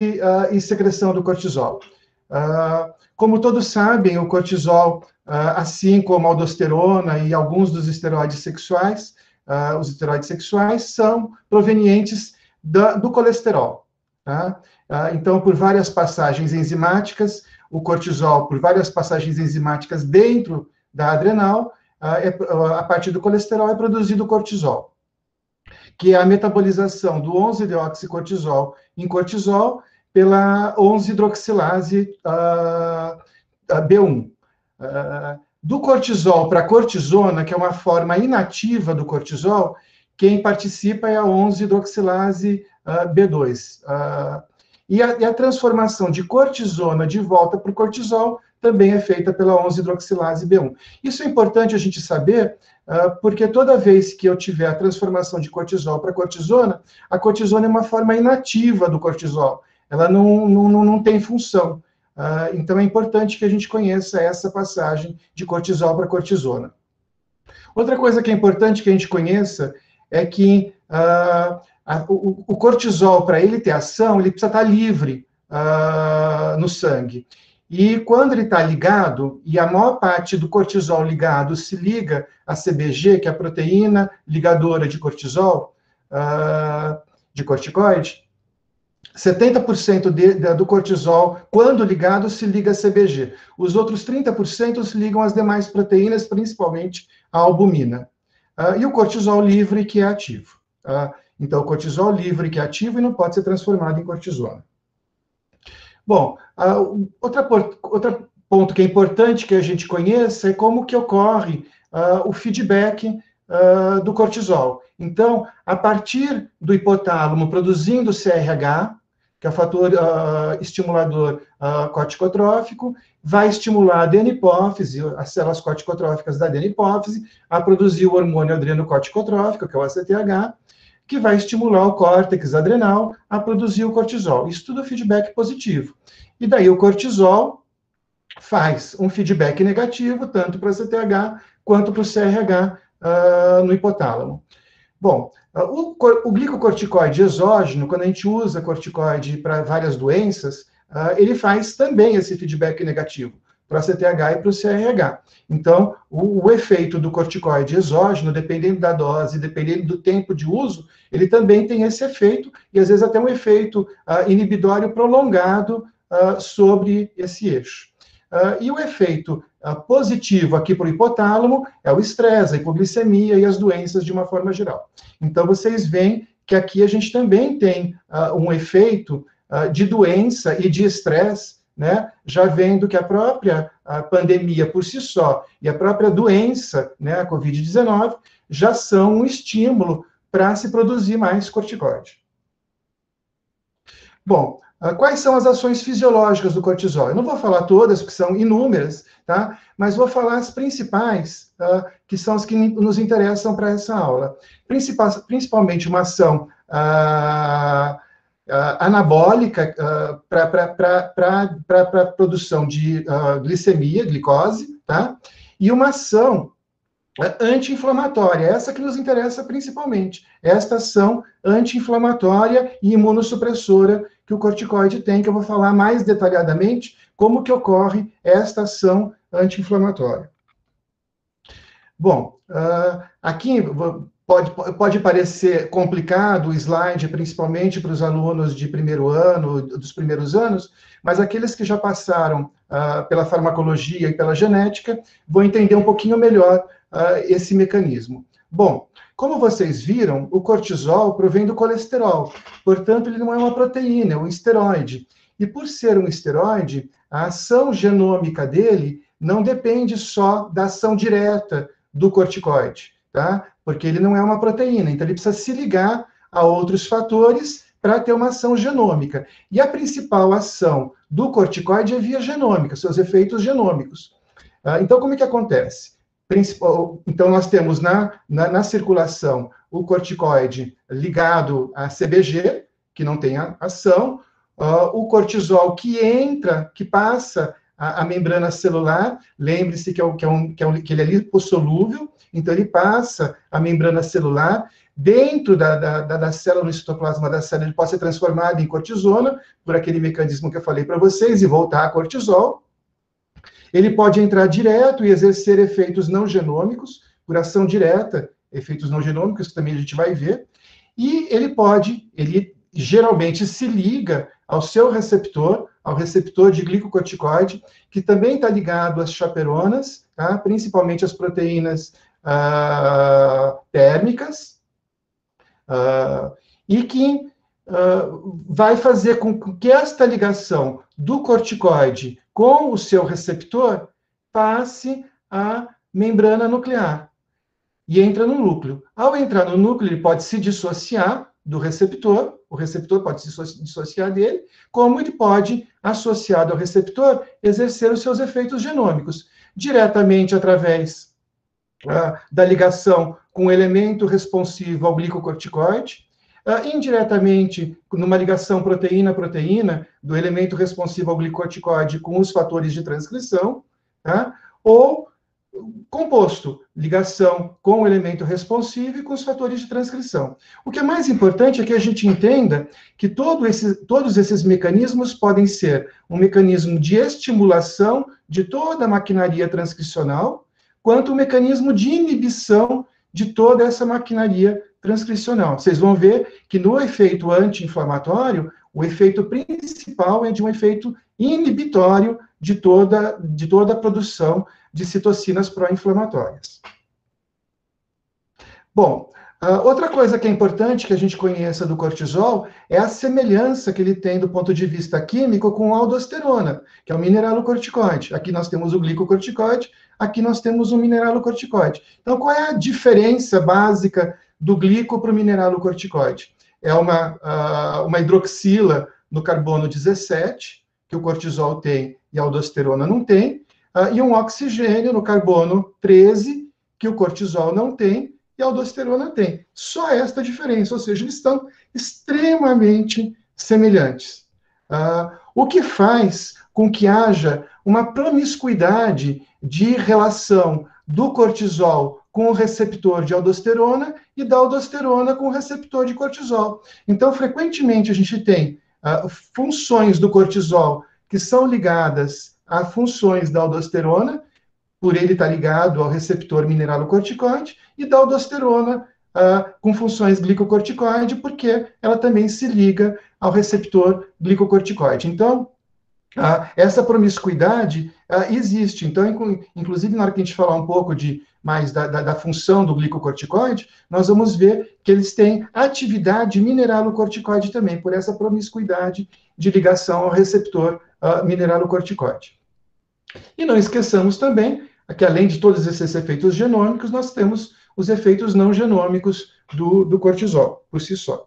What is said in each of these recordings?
e secreção do cortisol. Como todos sabem, o cortisol, assim como a aldosterona e alguns dos esteroides sexuais, os esteroides sexuais são provenientes do colesterol. Tá? Então, por várias passagens enzimáticas, o cortisol, por várias passagens enzimáticas dentro da adrenal, a partir do colesterol é produzido o cortisol, que é a metabolização do 11-deoxicortisol em cortisol pela 11-hidroxilase B1. Do cortisol para a cortisona, que é uma forma inativa do cortisol, quem participa é a 11-hidroxilase B2. E a transformação de cortisona de volta para o cortisol também é feita pela 11-hidroxilase B1. Isso é importante a gente saber, porque toda vez que eu tiver a transformação de cortisol para cortisona, a cortisona é uma forma inativa do cortisol. Ela não tem função. Então, é importante que a gente conheça essa passagem de cortisol para cortisona. Outra coisa que é importante que a gente conheça é que o cortisol, para ele ter ação, ele precisa estar livre no sangue. E quando ele está ligado, e a maior parte do cortisol ligado se liga a CBG, que é a proteína ligadora de cortisol, de corticoide, 70% do cortisol, quando ligado, se liga a CBG. Os outros 30% se ligam às demais proteínas, principalmente a albumina. E o cortisol livre, que é ativo. Então, o cortisol livre, que é ativo, e não pode ser transformado em cortisona. Bom, outro ponto que é importante que a gente conheça é como que ocorre o feedback do cortisol. Então, a partir do hipotálamo produzindo CRH, que é o fator estimulador corticotrófico, vai estimular a adenipófise, as células corticotróficas da adenipófise, a produzir o hormônio adrenocorticotrófico, que é o ACTH, que vai estimular o córtex adrenal a produzir o cortisol. Isso tudo é feedback positivo. E daí o cortisol faz um feedback negativo, tanto para o ACTH quanto para o CRH no hipotálamo. Bom, o glicocorticoide exógeno, quando a gente usa corticoide para várias doenças, ele faz também esse feedback negativo para o ACTH e para o CRH. Então, o efeito do corticoide exógeno, dependendo da dose, dependendo do tempo de uso, ele também tem esse efeito, e às vezes até um efeito inibidório prolongado sobre esse eixo. E o efeito positivo aqui para o hipotálamo é o estresse, a hipoglicemia e as doenças de uma forma geral. Então, vocês veem que aqui a gente também tem um efeito de doença e de estresse, né? Já vendo que a própria pandemia por si só e a própria doença, né, a Covid-19, já são um estímulo para se produzir mais corticoide. Bom, quais são as ações fisiológicas do cortisol? Eu não vou falar todas, porque são inúmeras, tá? Mas vou falar as principais, que são as que nos interessam para essa aula. Principalmente uma ação anabólica para a produção de glicemia, glicose, tá? E uma ação anti-inflamatória, essa que nos interessa principalmente, esta ação anti-inflamatória e imunossupressora que o corticoide tem, que eu vou falar mais detalhadamente como que ocorre esta ação anti-inflamatória. Bom, aqui pode parecer complicado o slide, principalmente para os alunos de primeiro ano, dos primeiros anos, mas aqueles que já passaram pela farmacologia e pela genética vão entender um pouquinho melhor esse mecanismo. Bom, como vocês viram, o cortisol provém do colesterol, portanto, ele não é uma proteína, é um esteroide. E por ser um esteroide, a ação genômica dele não depende só da ação direta do corticoide, tá? Porque ele não é uma proteína, então ele precisa se ligar a outros fatores para ter uma ação genômica. E a principal ação do corticoide é via genômica, seus efeitos genômicos. Então, como é que acontece? Então, nós temos na circulação o corticoide ligado a CBG, que não tem ação, o cortisol que entra, que passa a membrana celular, lembre-se que ele é lipossolúvel, então ele passa a membrana celular, dentro da célula, no citoplasma da célula, ele pode ser transformado em cortisona, por aquele mecanismo que eu falei para vocês, e voltar a cortisol. Ele pode entrar direto e exercer efeitos não genômicos, por ação direta, efeitos não genômicos, que também a gente vai ver. E ele geralmente se liga ao seu receptor, ao receptor de glicocorticoide, que também está ligado às chaperonas, tá? Principalmente as proteínas térmicas, e que vai fazer com que esta ligação do corticoide com o seu receptor passe à membrana nuclear e entra no núcleo. Ao entrar no núcleo, ele pode se dissociar do receptor, o receptor pode se dissociar dele, como ele pode, associado ao receptor, exercer os seus efeitos genômicos, diretamente através da ligação com o elemento responsivo ao glicocorticoide, indiretamente numa ligação proteína-proteína do elemento responsivo ao glicocorticoide com os fatores de transcrição, tá? Ou composto, ligação com o elemento responsivo e com os fatores de transcrição. O que é mais importante é que a gente entenda que todos esses mecanismos podem ser um mecanismo de estimulação de toda a maquinaria transcricional, quanto um mecanismo de inibição de toda essa maquinaria transcricional. Vocês vão ver que no efeito anti-inflamatório, o efeito principal é de um efeito inibitório de toda a produção de citocinas pró-inflamatórias. Bom, outra coisa que é importante que a gente conheça do cortisol é a semelhança que ele tem do ponto de vista químico com a aldosterona, que é o mineralocorticoide. Aqui nós temos o glicocorticoide, aqui nós temos o mineralocorticoide. Então, qual é a diferença básica do glico para o mineralocorticoide? É uma hidroxila no carbono 17, que o cortisol tem e a aldosterona não tem, e um oxigênio no carbono 13, que o cortisol não tem e a aldosterona tem. Só esta diferença, ou seja, eles estão extremamente semelhantes. O que faz com que haja uma promiscuidade de relação do cortisol com o receptor de aldosterona e da aldosterona com o receptor de cortisol. Então, frequentemente, a gente tem funções do cortisol que são ligadas a funções da aldosterona, por ele estar ligado ao receptor mineralocorticoide, e da aldosterona com funções glicocorticoide, porque ela também se liga ao receptor glicocorticoide. Então, essa promiscuidade existe. Então, inclusive, na hora que a gente falar um pouco mais da função do glicocorticoide, nós vamos ver que eles têm atividade mineralocorticoide também, por essa promiscuidade de ligação ao receptor mineralocorticoide. E não esqueçamos também que, além de todos esses efeitos genômicos, nós temos os efeitos não genômicos do cortisol, por si só.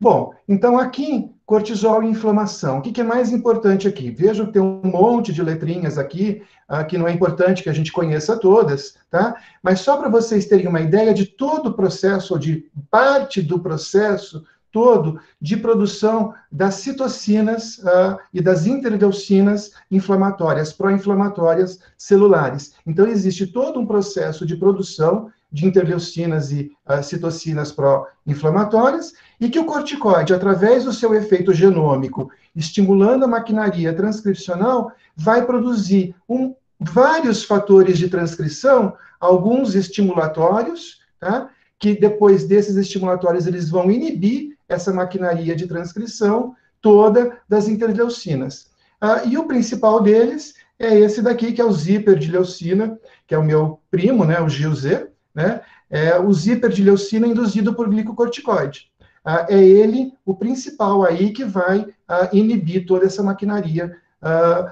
Bom, então aqui, cortisol e inflamação. O que é mais importante aqui? Vejam que tem um monte de letrinhas aqui, que não é importante que a gente conheça todas, tá? Mas só para vocês terem uma ideia de todo o processo, ou de parte do processo todo de produção das citocinas e das interleucinas inflamatórias, pró-inflamatórias celulares. Então, existe todo um processo de produção de interleucinas e citocinas pró-inflamatórias, e que o corticoide, através do seu efeito genômico, estimulando a maquinaria transcricional, vai produzir vários fatores de transcrição, alguns estimulatórios, tá? Que depois desses estimulatórios eles vão inibir essa maquinaria de transcrição toda das interleucinas. E o principal deles é esse daqui, que é o zíper de leucina, que é o meu primo, né, o GilZ, né? É o zíper de leucina induzido por glicocorticoide. É ele o principal aí que vai inibir toda essa maquinaria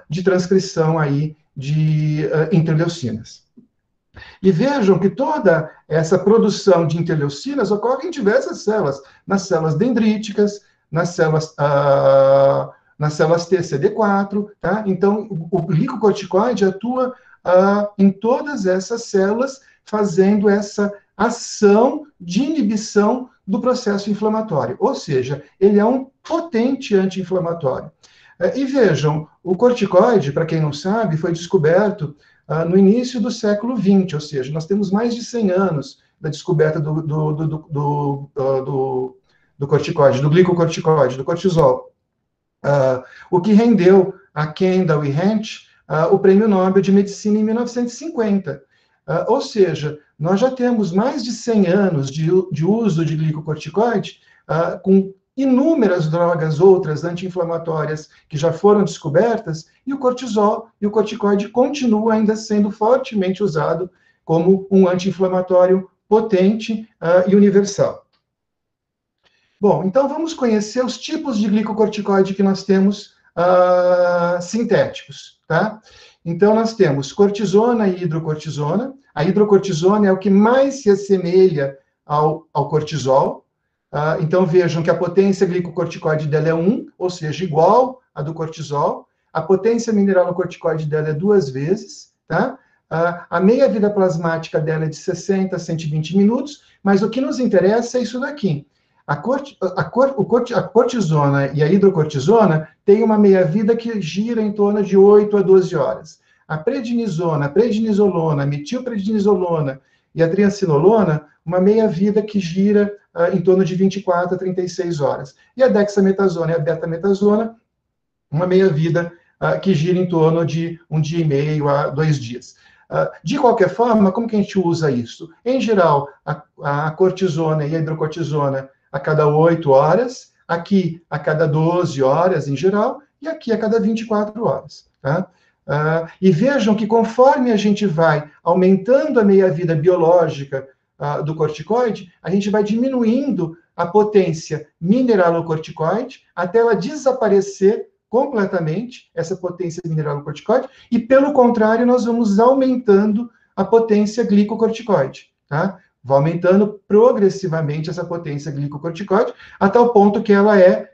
de transcrição aí de interleucinas. E vejam que toda essa produção de interleucinas ocorre em diversas células, nas células dendríticas, nas células TCD4, tá? Então, o glicocorticoide atua em todas essas células, fazendo essa ação de inibição do processo inflamatório. Ou seja, ele é um potente anti-inflamatório. E vejam, o corticoide, para quem não sabe, foi descoberto no início do século XX, ou seja, nós temos mais de 100 anos da descoberta do corticoide, do glicocorticoide, do cortisol. O que rendeu a Kendall e Hench o Prêmio Nobel de Medicina em 1950. Ou seja, nós já temos mais de 100 anos de uso de glicocorticoide, com inúmeras drogas outras anti-inflamatórias que já foram descobertas, e o cortisol e o corticoide continuam ainda sendo fortemente usado como um anti-inflamatório potente e universal. Bom, então vamos conhecer os tipos de glicocorticoide que nós temos sintéticos, tá? Então nós temos cortisona e hidrocortisona. A hidrocortisona é o que mais se assemelha ao cortisol. Então vejam que a potência glicocorticoide dela é 1, ou seja, igual à do cortisol. A potência mineralocorticoide dela é 2 vezes, tá? A meia-vida plasmática dela é de 60 a 120 minutos, mas o que nos interessa é isso daqui. A cortisona e a hidrocortisona têm uma meia-vida que gira em torno de 8 a 12 horas. A prednisona, a prednisolona, a metilprednisolona e a triancinolona, uma meia-vida que gira em torno de 24 a 36 horas. E a dexametasona e a betametasona, uma meia-vida que gira em torno de 1 dia e meio a 2 dias. De qualquer forma, como que a gente usa isso? Em geral, a cortisona e a hidrocortisona a cada 8 horas, aqui a cada 12 horas em geral, e aqui a cada 24 horas. Tá? E vejam que conforme a gente vai aumentando a meia-vida biológica do corticoide, a gente vai diminuindo a potência mineralocorticoide até ela desaparecer completamente, essa potência mineralocorticoide, e pelo contrário, nós vamos aumentando a potência glicocorticoide, tá? Vai aumentando progressivamente essa potência glicocorticoide, a tal ponto que ela é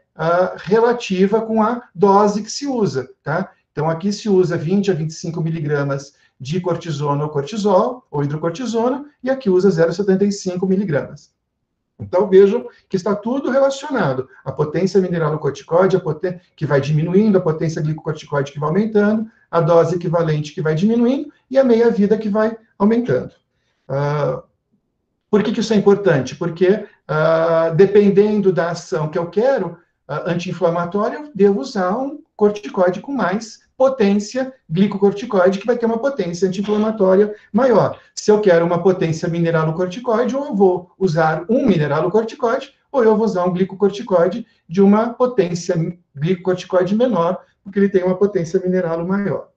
relativa com a dose que se usa, tá? Então, aqui se usa 20 a 25 miligramas de cortisona ou cortisol, ou hidrocortisona, e aqui usa 0,75 miligramas. Então, vejam que está tudo relacionado. A potência mineralocorticoide, que vai diminuindo, a potência glicocorticoide que vai aumentando, a dose equivalente que vai diminuindo, e a meia-vida que vai aumentando. Por que isso é importante? Porque, dependendo da ação que eu quero, anti-inflamatória, eu devo usar um corticoide com mais potência glicocorticoide, que vai ter uma potência anti-inflamatória maior. Se eu quero uma potência mineralocorticoide, ou eu vou usar um mineralocorticoide, ou eu vou usar um glicocorticoide de uma potência glicocorticoide menor, porque ele tem uma potência mineral maior.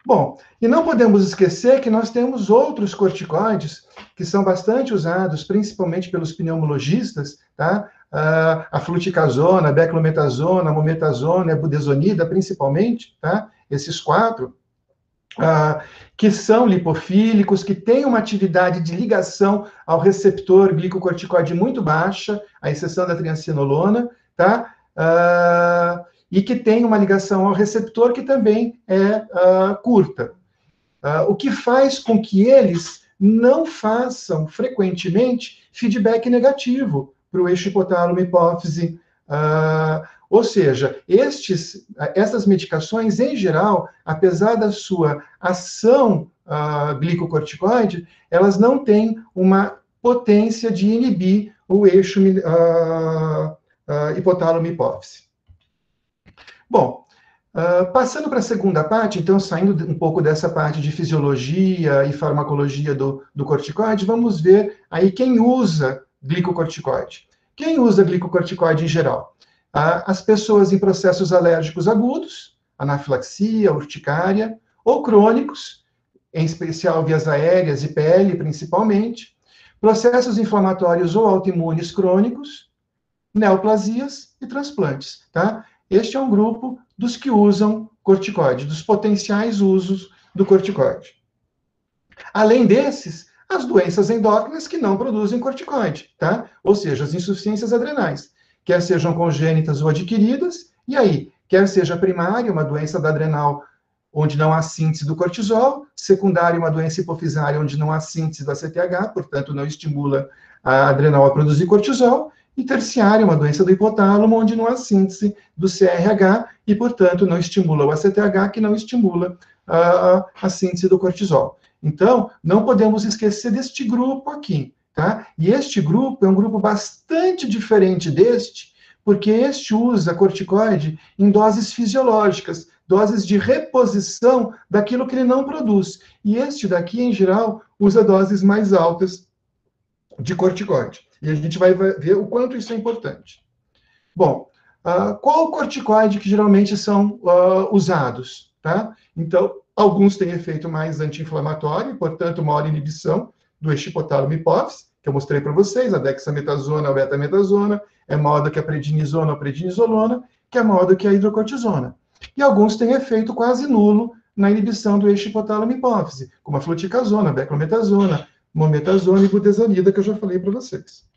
Bom, e não podemos esquecer que nós temos outros corticoides que são bastante usados, principalmente pelos pneumologistas, tá? A fluticasona, a beclometasona, a mometasona, a budesonida, principalmente, tá? Esses 4, que são lipofílicos, que têm uma atividade de ligação ao receptor glicocorticoide muito baixa, à exceção da triancinolona, tá? E que tem uma ligação ao receptor que também é curta. O que faz com que eles não façam frequentemente feedback negativo para o eixo hipotálamo-hipófise. Ou seja, essas medicações, em geral, apesar da sua ação glicocorticoide, elas não têm uma potência de inibir o eixo hipotálamo-hipófise. Bom, passando para a segunda parte, então, saindo um pouco dessa parte de fisiologia e farmacologia do corticoide, vamos ver aí quem usa glicocorticoide. Quem usa glicocorticoide em geral? As pessoas em processos alérgicos agudos, anafilaxia, urticária, ou crônicos, em especial vias aéreas e pele, principalmente, processos inflamatórios ou autoimunes crônicos, neoplasias e transplantes, tá? Este é um grupo dos que usam corticoide, dos potenciais usos do corticoide. Além desses, as doenças endócrinas que não produzem corticoide, tá? Ou seja, as insuficiências adrenais, quer sejam congênitas ou adquiridas, e aí, quer seja primária, uma doença da adrenal onde não há síntese do cortisol, secundária, uma doença hipofisária onde não há síntese do ACTH, portanto, não estimula a adrenal a produzir cortisol, e terciária, uma doença do hipotálamo, onde não há síntese do CRH e, portanto, não estimula o ACTH, que não estimula a síntese do cortisol. Então, não podemos esquecer deste grupo aqui, tá? E este grupo é um grupo bastante diferente deste, porque este usa corticoide em doses fisiológicas, doses de reposição daquilo que ele não produz. E este daqui, em geral, usa doses mais altas de corticoide. E a gente vai ver o quanto isso é importante. Bom, qual o corticoide que geralmente são usados? Tá? Então, alguns têm efeito mais anti-inflamatório, portanto, maior inibição do eixo hipotálamo-hipófise, que eu mostrei para vocês, a dexametasona ou betametasona, é maior do que a prednisona ou prednisolona, que é maior do que a hidrocortisona. E alguns têm efeito quase nulo na inibição do eixo hipotálamo-hipófise, como a fluticasona, beclometasona, mometasona e budesonida, que eu já falei para vocês.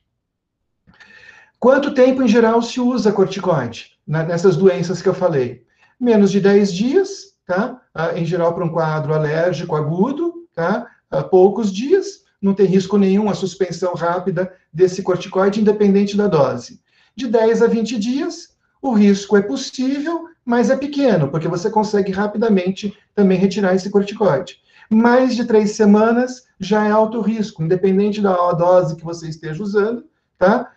Quanto tempo, em geral, se usa corticoide nessas doenças que eu falei? Menos de 10 dias, tá? Em geral, para um quadro alérgico agudo, tá? Poucos dias, não tem risco nenhum, a suspensão rápida desse corticoide, independente da dose. De 10 a 20 dias, o risco é possível, mas é pequeno, porque você consegue rapidamente também retirar esse corticoide. Mais de 3 semanas já é alto risco, independente da dose que você esteja usando, tá?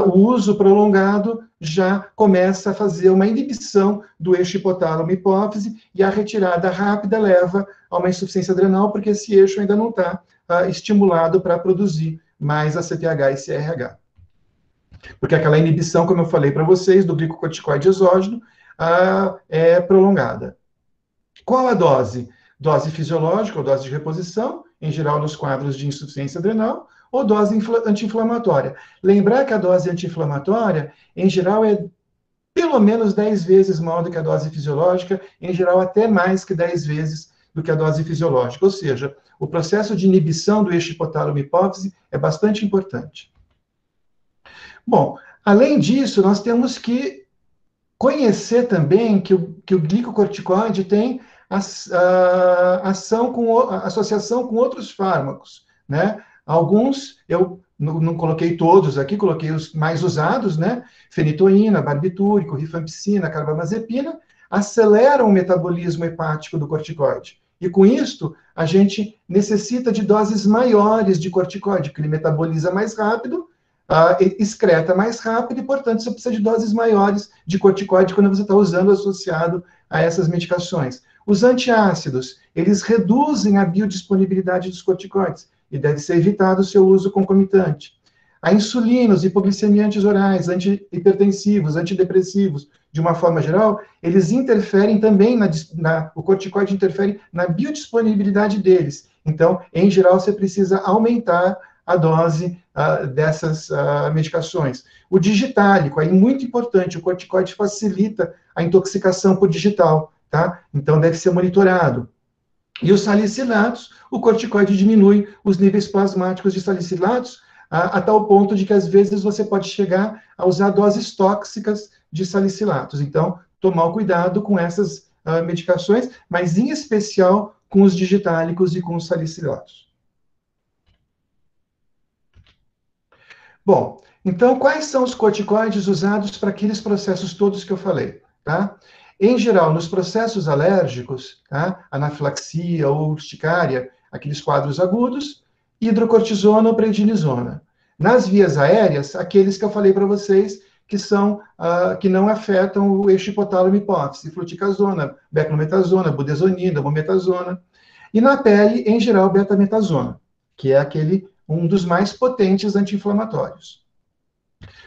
O uso prolongado já começa a fazer uma inibição do eixo hipotálamo-hipófise e a retirada rápida leva a uma insuficiência adrenal, porque esse eixo ainda não está estimulado para produzir mais ACTH e CRH. Porque aquela inibição, como eu falei para vocês, do glicocorticoide exógeno é prolongada. Qual a dose? Dose fisiológica ou dose de reposição, em geral nos quadros de insuficiência adrenal, ou dose anti-inflamatória. Lembrar que a dose anti-inflamatória, em geral, é pelo menos 10 vezes maior do que a dose fisiológica, em geral, até mais que 10 vezes do que a dose fisiológica. Ou seja, o processo de inibição do eixo hipotálamo-hipófise é bastante importante. Bom, além disso, nós temos que conhecer também que o glicocorticoide tem associação com outros fármacos, né? Alguns, eu não coloquei todos aqui, coloquei os mais usados, né? Fenitoína, barbitúrico, rifampicina, carbamazepina, aceleram o metabolismo hepático do corticoide. E com isto, a gente necessita de doses maiores de corticoide, porque ele metaboliza mais rápido, excreta mais rápido, e, portanto, você precisa de doses maiores de corticoide quando você está usando associado a essas medicações. Os antiácidos, eles reduzem a biodisponibilidade dos corticoides, e deve ser evitado o seu uso concomitante. A insulina, os hipoglicemiantes orais, antihipertensivos, antidepressivos, de uma forma geral, eles interferem também, o corticoide interfere na biodisponibilidade deles. Então, em geral, você precisa aumentar a dose dessas medicações. O digitálico, aí muito importante, o corticoide facilita a intoxicação por digital, tá? Então, deve ser monitorado. E os salicilatos, o corticoide diminui os níveis plasmáticos de salicilatos a tal ponto de que, às vezes, você pode chegar a usar doses tóxicas de salicilatos. Então, tomar cuidado com essas medicações, mas, em especial, com os digitálicos e com os salicilatos. Bom, então, quais são os corticoides usados para aqueles processos todos que eu falei, tá? Em geral, nos processos alérgicos, tá? Anafilaxia ou urticária, aqueles quadros agudos, hidrocortisona ou prednisona. Nas vias aéreas, aqueles que eu falei para vocês, que não afetam o eixo hipotálamo-hipófise, fluticasona, beclometasona, budesonida, mometasona. E na pele, em geral, betametasona, que é um dos mais potentes anti-inflamatórios.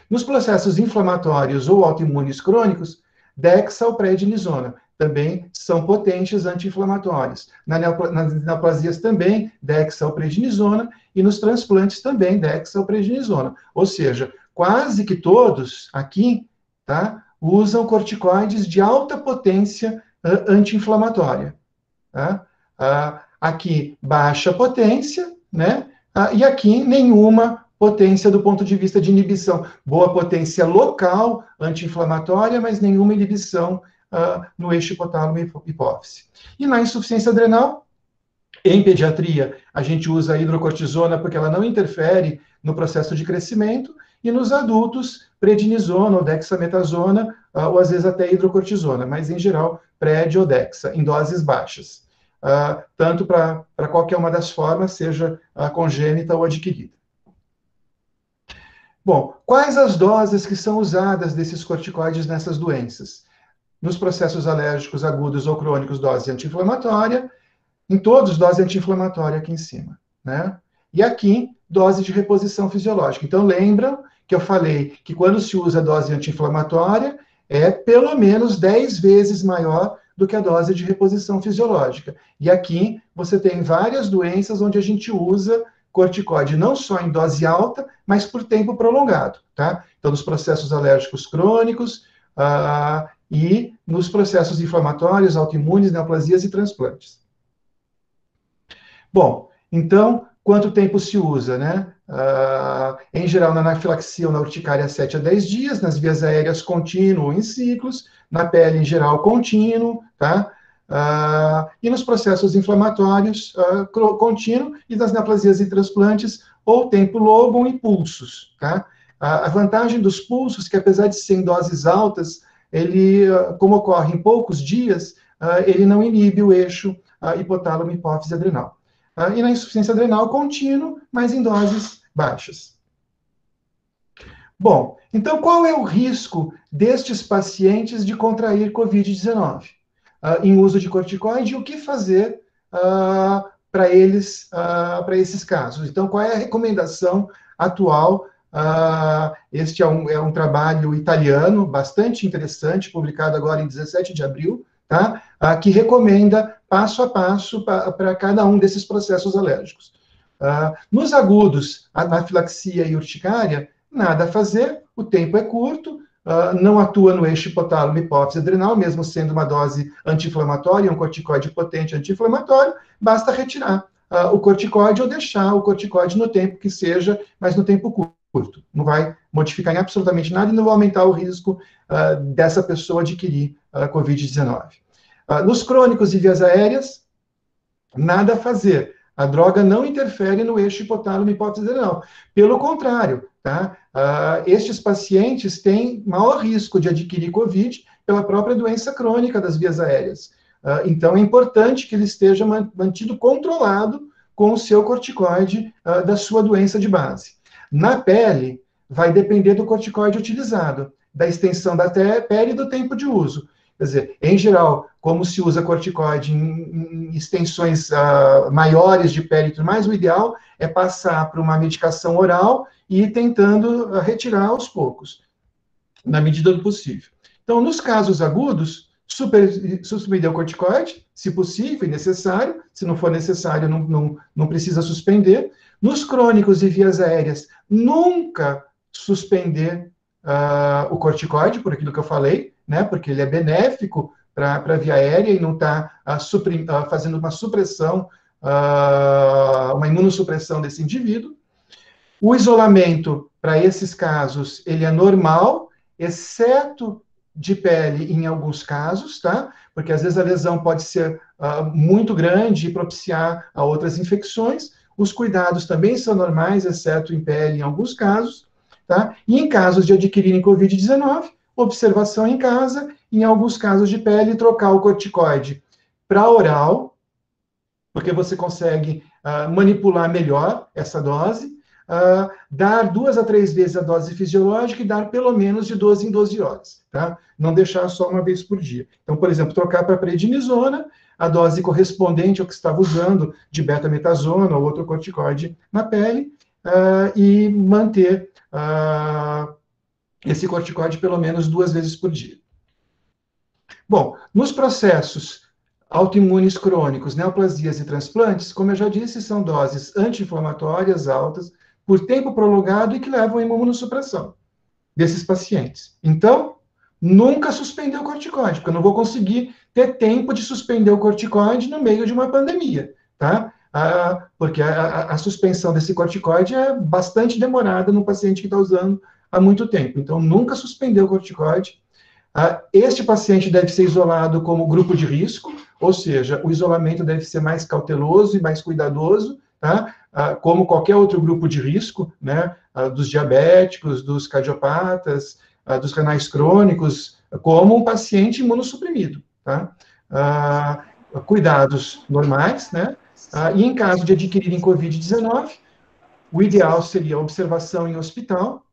Nos processos inflamatórios ou autoimunes crônicos, dexa ou prednisona também são potentes anti-inflamatórios. Nas neoplasias também, dexa ou prednisona, e nos transplantes também, dexa ou prednisona. Ou seja, quase que todos aqui, tá, usam corticoides de alta potência anti-inflamatória. Tá? Aqui, baixa potência, né? E aqui, nenhuma potência do ponto de vista de inibição. Boa potência local, anti-inflamatória, mas nenhuma inibição no eixo hipotálamo-hipófise. E na insuficiência adrenal, em pediatria, a gente usa a hidrocortisona porque ela não interfere no processo de crescimento, e nos adultos, prednisona ou dexametasona, ou às vezes até hidrocortisona, mas em geral, pred ou dexa, em doses baixas. tanto para qualquer uma das formas, seja congênita ou adquirida. Bom, quais as doses que são usadas desses corticoides nessas doenças? Nos processos alérgicos agudos ou crônicos, dose anti-inflamatória, em todos, dose anti-inflamatória aqui em cima, né? E aqui, dose de reposição fisiológica. Então, lembram que eu falei que quando se usa dose anti-inflamatória, é pelo menos 10 vezes maior do que a dose de reposição fisiológica. E aqui, você tem várias doenças onde a gente usa corticoide não só em dose alta, mas por tempo prolongado, tá? Então, nos processos alérgicos crônicos, e nos processos inflamatórios, autoimunes, neoplasias e transplantes. Bom, então, quanto tempo se usa, né? Em geral, na anafilaxia ou na urticária, 7 a 10 dias, nas vias aéreas, contínuo ou em ciclos, na pele, em geral, contínuo, tá? E nos processos inflamatórios, contínuo, e nas neoplasias e transplantes, ou tempo longo ou em pulsos, tá? A vantagem dos pulsos, que apesar de ser em doses altas, ele, como ocorre em poucos dias, ele não inibe o eixo hipotálamo, hipófise adrenal. E na insuficiência adrenal, contínuo, mas em doses baixas. Bom, então qual é o risco destes pacientes de contrair Covid-19? Em uso de corticoide, o que fazer para esses casos? Então, qual é a recomendação atual? Este é um trabalho italiano, bastante interessante, publicado agora em 17 de abril, tá? Que recomenda passo a passo para cada um desses processos alérgicos. Nos agudos, anafilaxia e urticária, nada a fazer, o tempo é curto, não atua no eixo hipotálamo hipófise adrenal, mesmo sendo uma dose anti-inflamatória, um corticoide potente anti-inflamatório, basta retirar o corticoide ou deixar o corticoide no tempo que seja, mas no tempo curto. Não vai modificar em absolutamente nada e não vai aumentar o risco dessa pessoa adquirir Covid-19. Nos crônicos e vias aéreas, nada a fazer. A droga não interfere no eixo hipotálamo hipófise adrenal. Pelo contrário, tá? Estes pacientes têm maior risco de adquirir Covid pela própria doença crônica das vias aéreas. Então, é importante que ele esteja mantido controlado com o seu corticoide da sua doença de base. Na pele, vai depender do corticoide utilizado, da extensão da pele e do tempo de uso. Quer dizer, em geral, como se usa corticoide em extensões maiores de pele e tudo mais, o ideal é passar para uma medicação oral e ir tentando retirar aos poucos, na medida do possível. Então, nos casos agudos, suspender o corticoide, se possível e necessário. Se não for necessário, não precisa suspender. Nos crônicos e vias aéreas, nunca suspender o corticoide, por aquilo que eu falei, né, porque ele é benéfico para a via aérea e não está fazendo uma supressão, uma imunossupressão desse indivíduo. O isolamento, para esses casos, ele é normal, exceto de pele em alguns casos, tá? Porque às vezes a lesão pode ser muito grande e propiciar a outras infecções. Os cuidados também são normais, exceto em pele em alguns casos, tá? E em casos de adquirirem Covid-19, observação em casa, em alguns casos de pele, trocar o corticoide para oral, porque você consegue manipular melhor essa dose, dar 2 a 3 vezes a dose fisiológica e dar pelo menos de 12 em 12 horas, tá? Não deixar só uma vez por dia. Então, por exemplo, trocar para prednisona, a dose correspondente ao que estava usando de betametasona ou outro corticoide na pele, e manter esse corticoide pelo menos 2 vezes por dia. Bom, nos processos autoimunes crônicos, neoplasias e transplantes, como eu já disse, são doses anti-inflamatórias altas, por tempo prolongado e que levam à imunossupressão desses pacientes. Então, nunca suspender o corticoide, porque eu não vou conseguir ter tempo de suspender o corticoide no meio de uma pandemia, tá? Porque a suspensão desse corticoide é bastante demorada no paciente que está usando há muito tempo. Então, nunca suspender o corticoide. Este paciente deve ser isolado como grupo de risco, ou seja, o isolamento deve ser mais cauteloso e mais cuidadoso, tá? Como qualquer outro grupo de risco, né? Dos diabéticos, dos cardiopatas, dos renais crônicos, como um paciente imunossuprimido, tá? cuidados normais, né? E em caso de adquirirem Covid-19, o ideal seria a observação em hospital,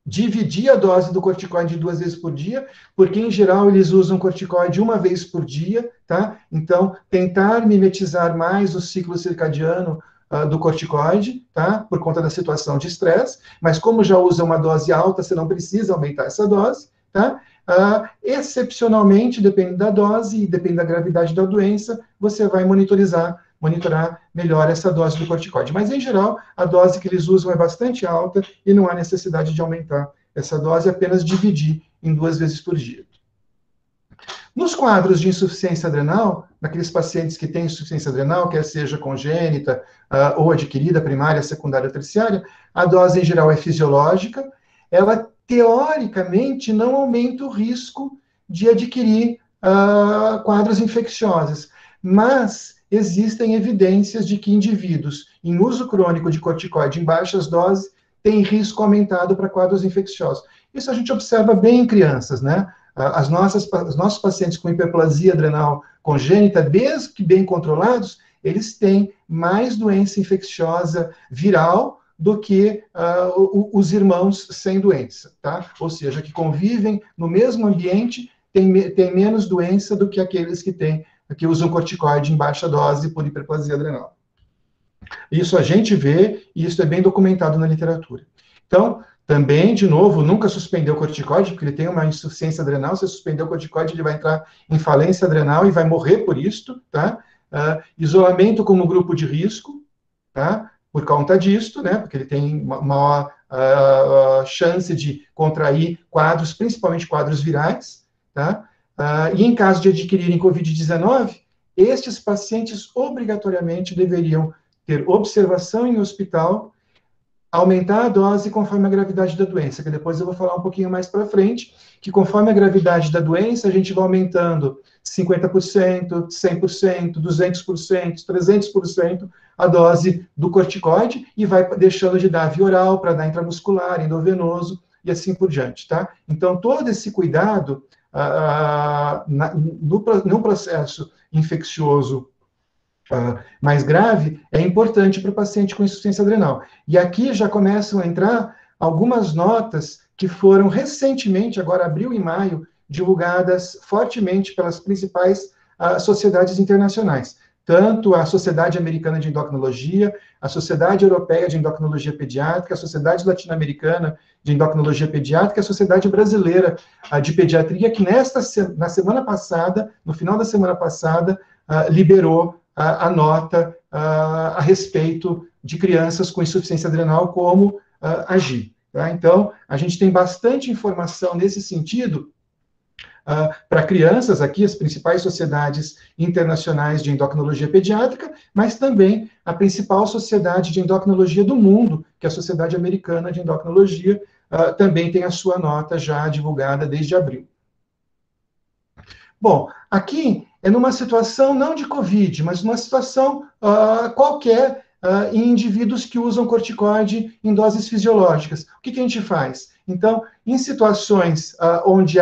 dividir a dose do corticoide 2 vezes por dia, porque em geral eles usam corticoide 1 vez por dia, tá? Então, tentar mimetizar mais o ciclo circadiano do corticoide, tá? Por conta da situação de estresse, mas como já usa uma dose alta, você não precisa aumentar essa dose, tá? Excepcionalmente, depende da dose e depende da gravidade da doença, você vai monitorar melhor essa dose do corticoide. Mas, em geral, a dose que eles usam é bastante alta e não há necessidade de aumentar essa dose, apenas dividir em 2 vezes por dia. Nos quadros de insuficiência adrenal, naqueles pacientes que têm insuficiência adrenal, quer seja congênita ou adquirida, primária, secundária ou terciária, a dose, em geral, é fisiológica, ela, teoricamente, não aumenta o risco de adquirir quadros infecciosos, mas existem evidências de que indivíduos em uso crônico de corticoide em baixas doses têm risco aumentado para quadros infecciosos. Isso a gente observa bem em crianças, né? Os nossos pacientes com hiperplasia adrenal congênita, desde que bem controlados, eles têm mais doença infecciosa viral do que os irmãos sem doença, tá? Ou seja, que convivem no mesmo ambiente, têm menos doença do que aqueles que usam corticoide em baixa dose por hiperplasia adrenal. Isso a gente vê, e isso é bem documentado na literatura. Então, também, de novo, nunca suspender o corticoide, porque ele tem uma insuficiência adrenal, se suspender o corticoide, ele vai entrar em falência adrenal e vai morrer por isto, tá? Isolamento como grupo de risco, tá? Por conta disto, né? Porque ele tem uma maior chance de contrair quadros, principalmente quadros virais, tá? E em caso de adquirirem Covid-19, estes pacientes obrigatoriamente deveriam ter observação em hospital, aumentar a dose conforme a gravidade da doença, que depois eu vou falar um pouquinho mais para frente, que conforme a gravidade da doença, a gente vai aumentando 50%, 100%, 200%, 300% a dose do corticoide e vai deixando de dar via oral para dar intramuscular, endovenoso e assim por diante, tá? Então, todo esse cuidado no processo infeccioso mais grave, é importante para o paciente com insuficiência adrenal. E aqui já começam a entrar algumas notas que foram recentemente, agora abril e maio, divulgadas fortemente pelas principais sociedades internacionais. Tanto a Sociedade Americana de Endocrinologia, a Sociedade Europeia de Endocrinologia Pediátrica, a Sociedade Latino-Americana de Endocrinologia Pediátrica, a Sociedade Brasileira de Pediatria, que na semana passada, no final da semana passada, liberou a nota a respeito de crianças com insuficiência adrenal, como agir. Tá? Então, a gente tem bastante informação nesse sentido para crianças, aqui as principais sociedades internacionais de endocrinologia pediátrica, mas também a principal sociedade de endocrinologia do mundo, que é a Sociedade Americana de Endocrinologia, também tem a sua nota já divulgada desde abril. Bom, aqui é numa situação não de Covid, mas numa situação qualquer em indivíduos que usam corticoide em doses fisiológicas. O que a gente faz? Então, em situações onde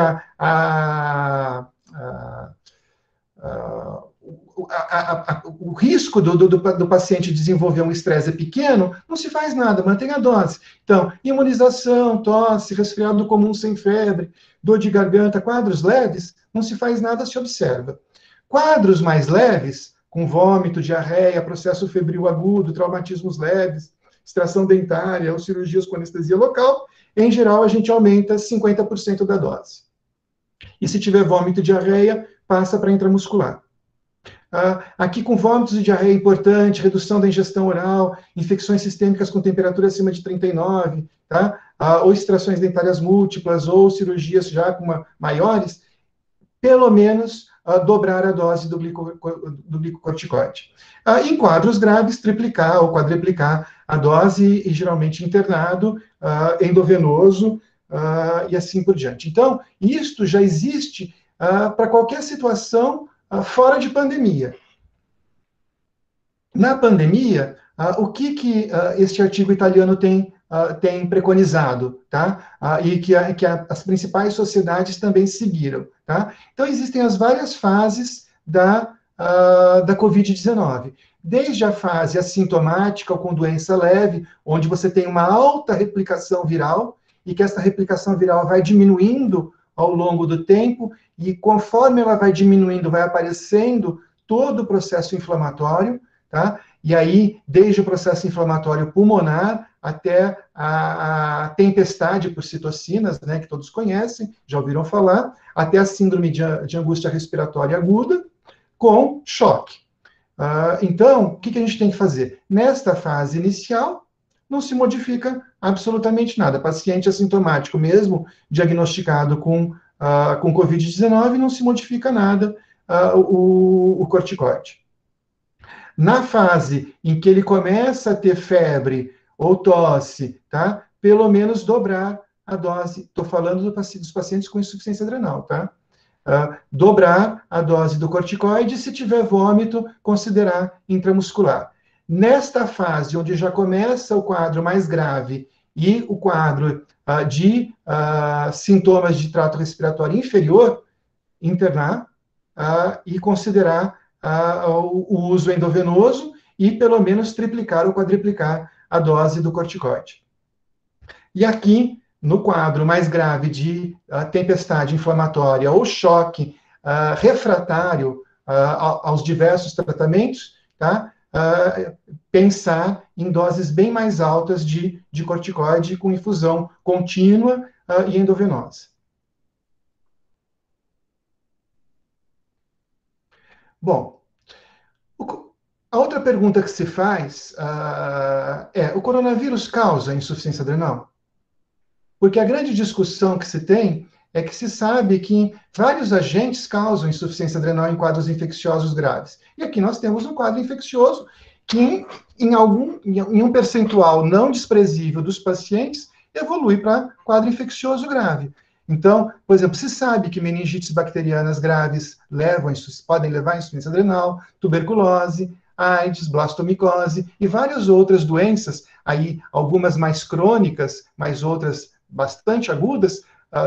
o risco do paciente desenvolver um estresse é pequeno, não se faz nada, mantém a dose. Então, imunização, tosse, resfriado comum sem febre, dor de garganta, quadros leves, não se faz nada, se observa. Quadros mais leves, com vômito, diarreia, processo febril agudo, traumatismos leves, extração dentária ou cirurgias com anestesia local, em geral, a gente aumenta 50% da dose. E se tiver vômito e diarreia, passa para intramuscular. Aqui com vômitos e diarreia importante, redução da ingestão oral, infecções sistêmicas com temperatura acima de 39, tá? Ou extrações dentárias múltiplas, ou cirurgias já maiores, pelo menos dobrar a dose do glicocorticoide. Em quadros graves, triplicar ou quadriplicar a dose, e geralmente internado, endovenoso, e assim por diante. Então, isto já existe para qualquer situação fora de pandemia. Na pandemia, o que este artigo italiano tem preconizado, tá? E que as principais sociedades também seguiram, tá? Então, existem as várias fases da da Covid-19. Desde a fase assintomática ou com doença leve, onde você tem uma alta replicação viral, e que essa replicação viral vai diminuindo ao longo do tempo, e conforme ela vai diminuindo, vai aparecendo todo o processo inflamatório, tá? E aí, desde o processo inflamatório pulmonar até a tempestade por citocinas, né, que todos conhecem, já ouviram falar, até a síndrome de angústia respiratória aguda, com choque. Então, o que a gente tem que fazer? Nesta fase inicial, não se modifica absolutamente nada. Paciente assintomático, mesmo diagnosticado com Covid-19, não se modifica nada o corticoide. Na fase em que ele começa a ter febre ou tosse, tá? Pelo menos dobrar a dose. Estou falando dos pacientes com insuficiência adrenal, tá? Dobrar a dose do corticoide, se tiver vômito, considerar intramuscular. Nesta fase, onde já começa o quadro mais grave e o quadro de sintomas de trato respiratório inferior, internar e considerar o uso endovenoso e pelo menos triplicar ou quadriplicar a dose do corticoide. E aqui, no quadro mais grave de tempestade inflamatória ou choque refratário aos diversos tratamentos, tá? Pensar em doses bem mais altas de corticoide com infusão contínua e endovenosa. Bom, a outra pergunta que se faz o coronavírus causa insuficiência adrenal? Porque a grande discussão que se tem é que se sabe que vários agentes causam insuficiência adrenal em quadros infecciosos graves. E aqui nós temos um quadro infeccioso que, em um percentual não desprezível dos pacientes, evolui para quadro infeccioso grave. Então, por exemplo, se sabe que meningites bacterianas graves podem levar à insuficiência adrenal, tuberculose, AIDS, blastomicose e várias outras doenças, aí algumas mais crônicas, mas outras bastante agudas,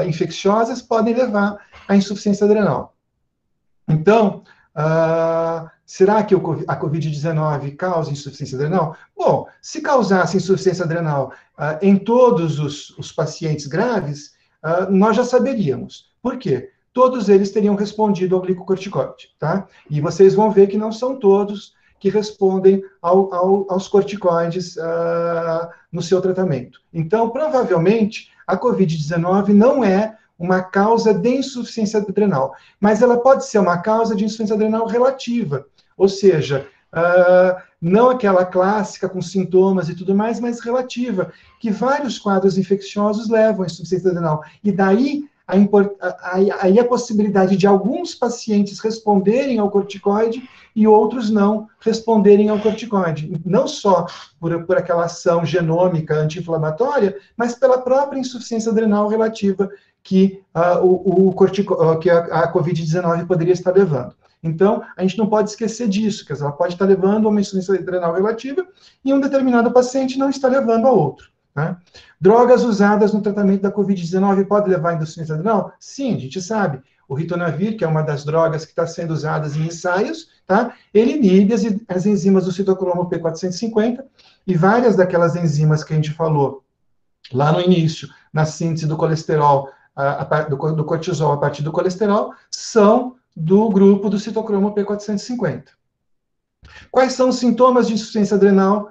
infecciosas, podem levar à insuficiência adrenal. Então, será que a Covid-19 causa insuficiência adrenal? Bom, se causasse insuficiência adrenal em todos os pacientes graves, nós já saberíamos. Por quê? Todos eles teriam respondido ao glicocorticoide, tá? E vocês vão ver que não são todos que respondem aos corticoides no seu tratamento. Então, provavelmente, a Covid-19 não é uma causa de insuficiência adrenal, mas ela pode ser uma causa de insuficiência adrenal relativa, ou seja, não aquela clássica com sintomas e tudo mais, mas relativa, que vários quadros infecciosos levam à insuficiência adrenal. E daí a possibilidade de alguns pacientes responderem ao corticoide e outros não responderem ao corticoide. Não só por aquela ação genômica anti-inflamatória, mas pela própria insuficiência adrenal relativa que a Covid-19 poderia estar levando. Então, a gente não pode esquecer disso, quer dizer, ela pode estar levando a uma insuficiência adrenal relativa e um determinado paciente não está levando a outro. Né? Drogas usadas no tratamento da Covid-19 podem levar à insuficiência adrenal? Sim, a gente sabe. O ritonavir, que é uma das drogas que está sendo usada em ensaios, tá? Ele inibe as enzimas do citocromo P450 e várias daquelas enzimas que a gente falou lá no início, na síntese do colesterol, do cortisol a partir do colesterol, são do grupo do citocromo P450. Quais são os sintomas de insuficiência adrenal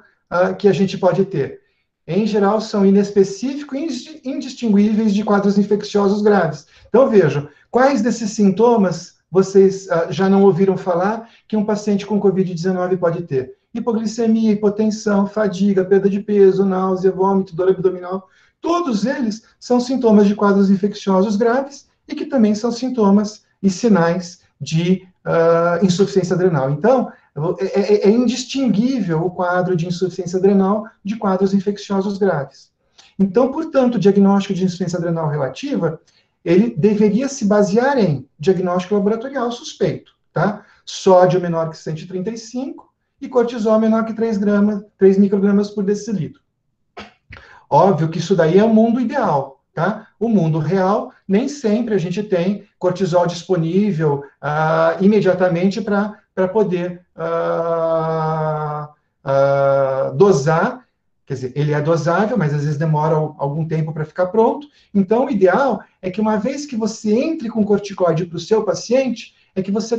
que a gente pode ter? Em geral, são inespecíficos e indistinguíveis de quadros infecciosos graves. Então, vejam, quais desses sintomas vocês já não ouviram falar que um paciente com Covid-19 pode ter? Hipoglicemia, hipotensão, fadiga, perda de peso, náusea, vômito, dor abdominal. Todos eles são sintomas de quadros infecciosos graves e que também são sintomas e sinais de insuficiência adrenal. Então, é indistinguível o quadro de insuficiência adrenal de quadros infecciosos graves. Então, portanto, o diagnóstico de insuficiência adrenal relativa, ele deveria se basear em diagnóstico laboratorial suspeito, tá? Sódio menor que 135 e cortisol menor que 3 microgramas por decilitro. Óbvio que isso daí é o mundo ideal, tá? O mundo real nem sempre a gente tem cortisol disponível imediatamente para poder dosar. Quer dizer, ele é dosável, mas às vezes demora algum tempo para ficar pronto. Então, o ideal é que uma vez que você entre com corticoide para o seu paciente, é que você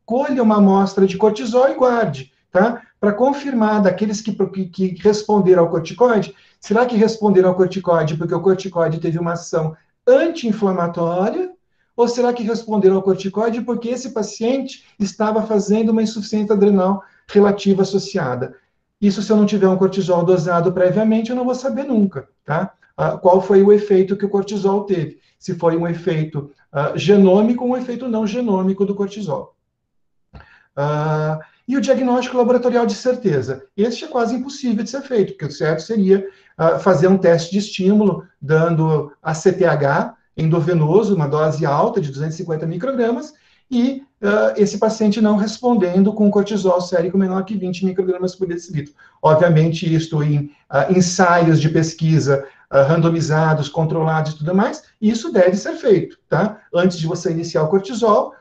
colha uma amostra de cortisol e guarde, tá? Para confirmar daqueles que responderam ao corticoide, será que responderam ao corticoide porque o corticoide teve uma ação anti-inflamatória? Ou será que responderam ao corticoide porque esse paciente estava fazendo uma insuficiência adrenal relativa associada? Isso, se eu não tiver um cortisol dosado previamente, eu não vou saber nunca, tá? Qual foi o efeito que o cortisol teve. Se foi um efeito genômico ou um efeito não genômico do cortisol. E o diagnóstico laboratorial de certeza. Este é quase impossível de ser feito, porque o certo seria fazer um teste de estímulo, dando ACTH endovenoso, uma dose alta de 250 microgramas, e esse paciente não respondendo com cortisol sérico menor que 20 microgramas por decilitro. Obviamente, isto em ensaios de pesquisa randomizados, controlados e tudo mais, isso deve ser feito, tá? Antes de você iniciar o cortisol,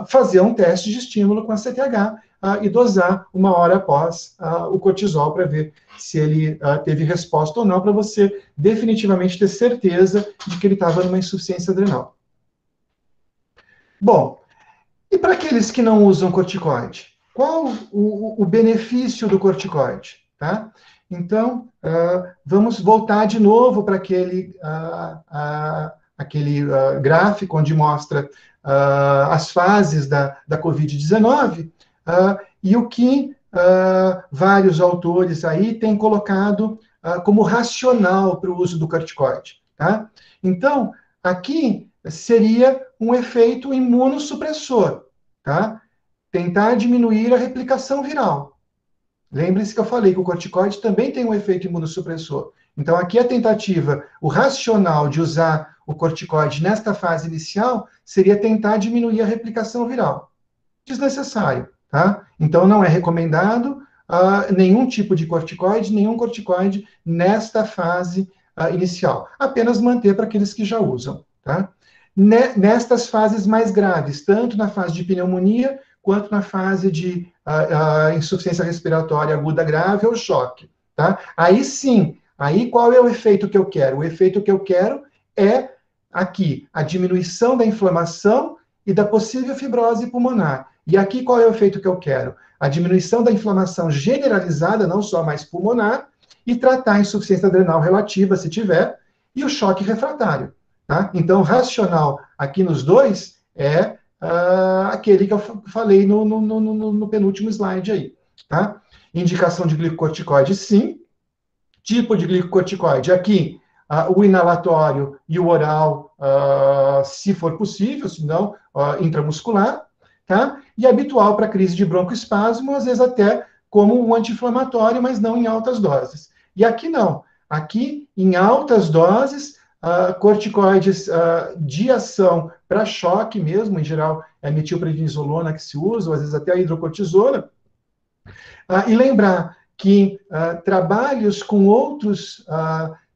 fazer um teste de estímulo com a CTH e dosar uma hora após o cortisol para ver se ele teve resposta ou não, para você definitivamente ter certeza de que ele estava numa insuficiência adrenal. Bom, e para aqueles que não usam corticoide? Qual o benefício do corticoide? Tá? Então, vamos voltar de novo para aquele gráfico onde mostra as fases da Covid-19 e o que vários autores aí têm colocado como racional para o uso do corticoide. Tá? Então, aqui seria um efeito imunossupressor, tá? Tentar diminuir a replicação viral. Lembre-se que eu falei que o corticoide também tem um efeito imunossupressor. Então, aqui a tentativa, o racional de usar o corticoide nesta fase inicial seria tentar diminuir a replicação viral. Desnecessário, tá? Então, não é recomendado nenhum tipo de corticoide, nenhum corticoide nesta fase inicial. Apenas manter para aqueles que já usam, tá? Nestas fases mais graves, tanto na fase de pneumonia, quanto na fase de insuficiência respiratória aguda grave ou choque. Tá? Aí sim, aí qual é o efeito que eu quero? O efeito que eu quero é, aqui, a diminuição da inflamação e da possível fibrose pulmonar. E aqui qual é o efeito que eu quero? A diminuição da inflamação generalizada, não só mais pulmonar, e tratar a insuficiência adrenal relativa, se tiver, e o choque refratário. Tá? Então, racional aqui nos dois é aquele que eu falei no penúltimo slide aí. Tá? Indicação de glicocorticoide, sim. Tipo de glicocorticoide, aqui, o inalatório e o oral, se for possível, se não, intramuscular. Tá? E habitual para crise de broncoespasmo, às vezes até como um anti-inflamatório, mas não em altas doses. E aqui não. Aqui, em altas doses, corticoides de ação para choque mesmo, em geral é metilprednisolona que se usa, ou às vezes até a hidrocortisona. E lembrar que trabalhos com outros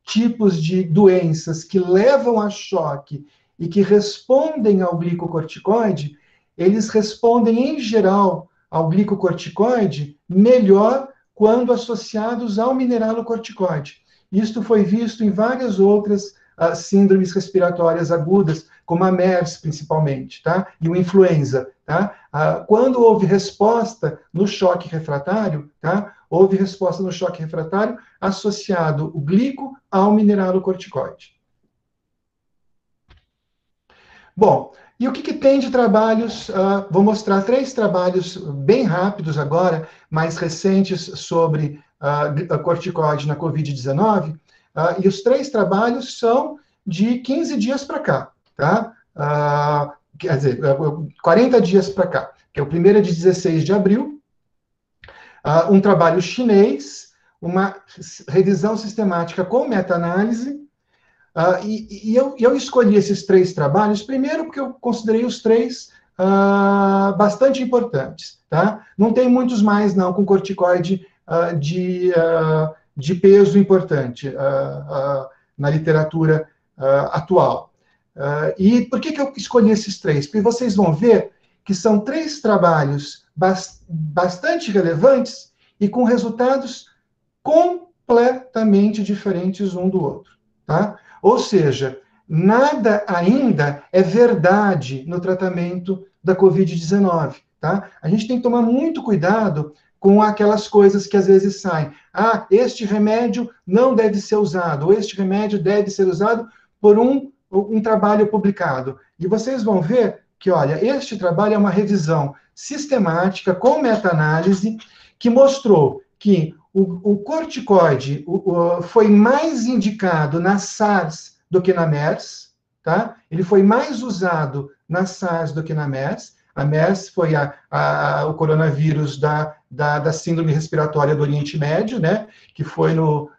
tipos de doenças que levam a choque e que respondem ao glicocorticoide, eles respondem, em geral, ao glicocorticoide melhor quando associados ao mineralocorticoide. Isto foi visto em várias outras síndromes respiratórias agudas, como a MERS, principalmente, tá? E o influenza, tá? Quando houve resposta no choque refratário, tá? Houve resposta no choque refratário associado o glico ao mineralocorticoide. Bom, e o que tem de trabalhos? Vou mostrar 3 trabalhos bem rápidos agora, mais recentes, sobre a corticoide na Covid-19, e os 3 trabalhos são de 15 dias para cá, tá? Quer dizer, 40 dias para cá, que é o primeiro de 16 de abril, um trabalho chinês, uma revisão sistemática com meta-análise. E eu escolhi esses 3 trabalhos, primeiro porque eu considerei os 3 bastante importantes. Tá? Não tem muitos mais, não, com corticoide de peso importante na literatura atual. E por que eu escolhi esses três? Porque vocês vão ver que são três trabalhos bastante relevantes e com resultados completamente diferentes um do outro, tá? Ou seja, nada ainda é verdade no tratamento da Covid-19, tá? A gente tem que tomar muito cuidado com aquelas coisas que às vezes saem. Ah, este remédio não deve ser usado, ou este remédio deve ser usado por um trabalho publicado. E vocês vão ver que, olha, este trabalho é uma revisão sistemática, com meta-análise, que mostrou que o corticoide foi mais indicado na SARS do que na MERS, tá? Ele foi mais usado na SARS do que na MERS. A MERS foi o coronavírus da síndrome respiratória do Oriente Médio, né? Que foi no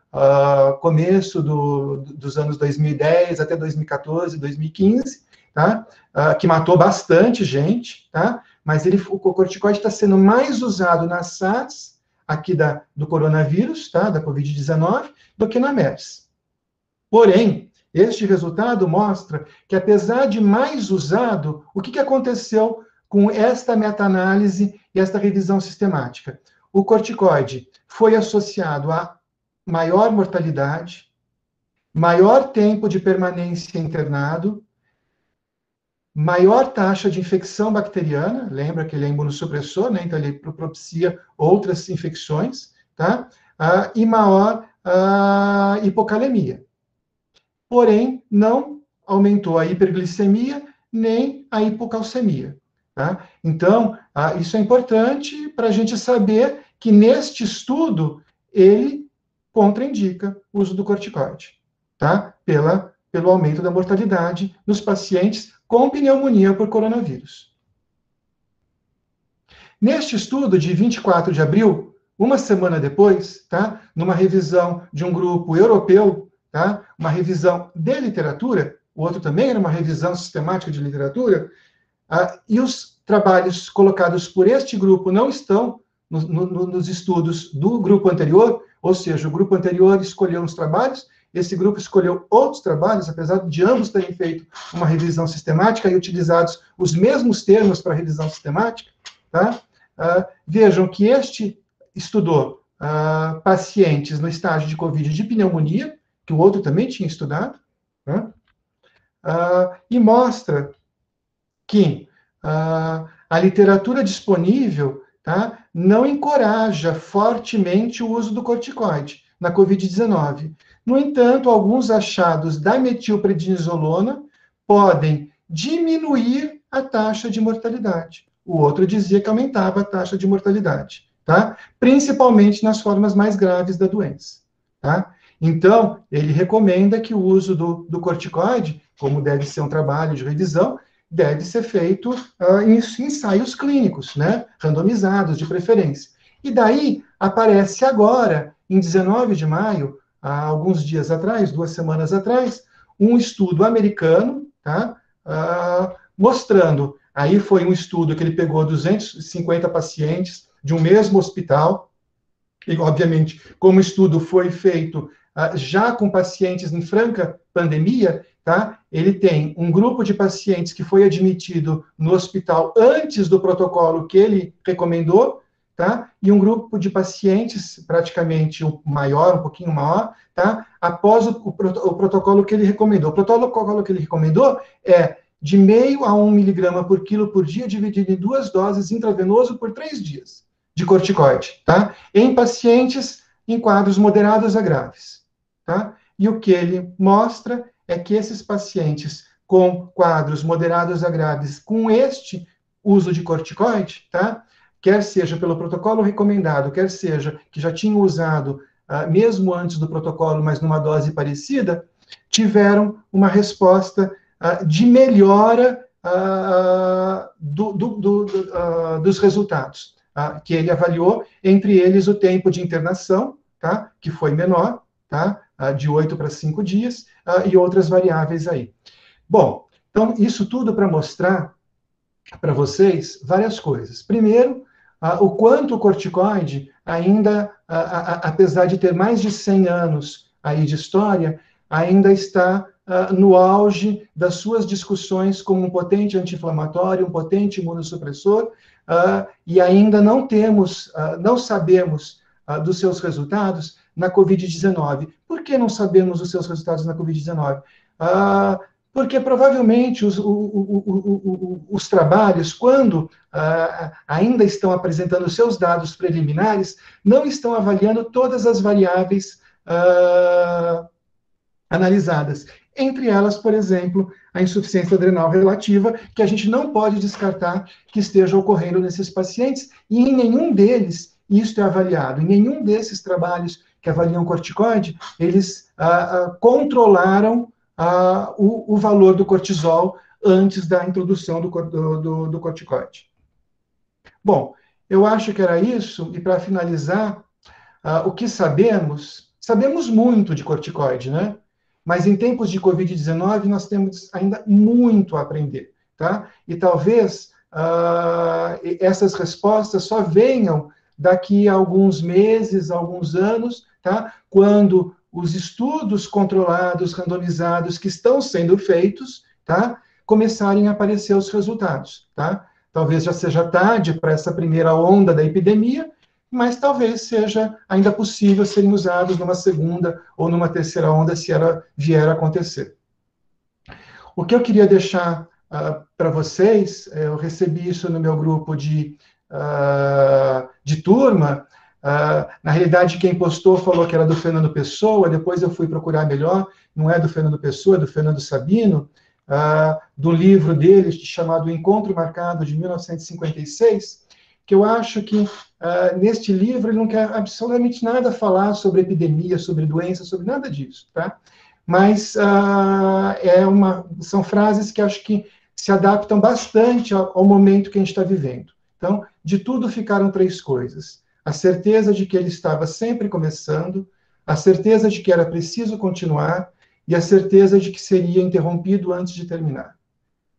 começo dos anos 2010 até 2014, 2015, tá? Que matou bastante gente, tá? Mas o corticoide está sendo mais usado na SARS, aqui do coronavírus, tá? Da Covid-19, do que na MERS. Porém, este resultado mostra que, apesar de mais usado, o que aconteceu com esta meta-análise e esta revisão sistemática? O corticoide foi associado a maior mortalidade, maior tempo de permanência internado, maior taxa de infecção bacteriana, lembra que ele é imunossupressor, né? Então ele propicia outras infecções, tá? E maior hipocalemia. Porém, não aumentou a hiperglicemia nem a hipocalcemia, tá? Então, isso é importante para a gente saber que neste estudo ele contraindica o uso do corticoide, tá? Pelo aumento da mortalidade nos pacientes com pneumonia por coronavírus. Neste estudo de 24 de abril, uma semana depois, tá? Numa revisão de um grupo europeu, tá? Uma revisão de literatura, o outro também era uma revisão sistemática de literatura, e os trabalhos colocados por este grupo não estão nos estudos do grupo anterior, ou seja, o grupo anterior escolheu uns trabalhos, esse grupo escolheu outros trabalhos, apesar de ambos terem feito uma revisão sistemática e utilizados os mesmos termos para revisão sistemática, tá? Vejam que este estudou pacientes no estágio de Covid de pneumonia, que o outro também tinha estudado, né? E mostra que a literatura disponível, tá, não encoraja fortemente o uso do corticoide na Covid-19. No entanto, alguns achados da metilprednisolona podem diminuir a taxa de mortalidade. O outro dizia que aumentava a taxa de mortalidade, tá? Principalmente nas formas mais graves da doença, tá? Então, ele recomenda que o uso do corticoide, como deve ser um trabalho de revisão, deve ser feito em ensaios clínicos, né? Randomizados, de preferência. E daí, aparece agora, em 19 de maio, há alguns dias atrás, 2 semanas atrás, um estudo americano, tá? Mostrando, aí foi um estudo que ele pegou 250 pacientes de um mesmo hospital, e obviamente, como o estudo foi feito já com pacientes em franca pandemia, tá? Ele tem um grupo de pacientes que foi admitido no hospital antes do protocolo que ele recomendou, tá? E um grupo de pacientes, praticamente maior, um pouquinho maior, tá? Após o protocolo que ele recomendou. O protocolo que ele recomendou é de 0,5 a 1 miligrama por quilo por dia, dividido em 2 doses intravenoso por 3 dias de corticoide, tá? Em pacientes em quadros moderados a graves, tá? E o que ele mostra é que esses pacientes com quadros moderados a graves com este uso de corticoide, tá? Quer seja pelo protocolo recomendado, quer seja que já tinham usado mesmo antes do protocolo, mas numa dose parecida, tiveram uma resposta de melhora dos resultados, que ele avaliou, entre eles o tempo de internação, tá? Que foi menor, tá? De 8 para 5 dias, e outras variáveis aí. Bom, então, isso tudo para mostrar para vocês várias coisas. Primeiro, o quanto o corticoide ainda, apesar de ter mais de 100 anos aí de história, ainda está no auge das suas discussões como um potente anti-inflamatório, um potente imunossupressor, e ainda não sabemos dos seus resultados na Covid-19. Por que não sabemos os seus resultados na Covid-19? Porque provavelmente os trabalhos, quando ainda estão apresentando seus dados preliminares, não estão avaliando todas as variáveis analisadas. Entre elas, por exemplo, a insuficiência adrenal relativa, que a gente não pode descartar que esteja ocorrendo nesses pacientes, e em nenhum deles isso é avaliado. Em nenhum desses trabalhos que avaliam corticoide, eles controlaram o valor do cortisol antes da introdução do corticoide. Bom, eu acho que era isso, e para finalizar, o que sabemos? Sabemos muito de corticoide, né? Mas em tempos de Covid-19, nós temos ainda muito a aprender, tá? E talvez essas respostas só venham daqui a alguns meses, alguns anos, tá? Quando os estudos controlados, randomizados, que estão sendo feitos, tá? Começarem a aparecer os resultados, tá? Talvez já seja tarde para essa primeira onda da epidemia, mas talvez seja ainda possível serem usados numa segunda ou numa terceira onda, se ela vier a acontecer. O que eu queria deixar para vocês, eu recebi isso no meu grupo de turma, na realidade, quem postou falou que era do Fernando Pessoa, depois eu fui procurar melhor, não é do Fernando Pessoa, é do Fernando Sabino, do livro dele, chamado Encontro Marcado, de 1956, que eu acho que neste livro ele não quer absolutamente nada falar sobre epidemia, sobre doença, sobre nada disso, tá? Mas são frases que acho que se adaptam bastante ao momento que a gente está vivendo. Então, de tudo ficaram três coisas: a certeza de que ele estava sempre começando, a certeza de que era preciso continuar e a certeza de que seria interrompido antes de terminar.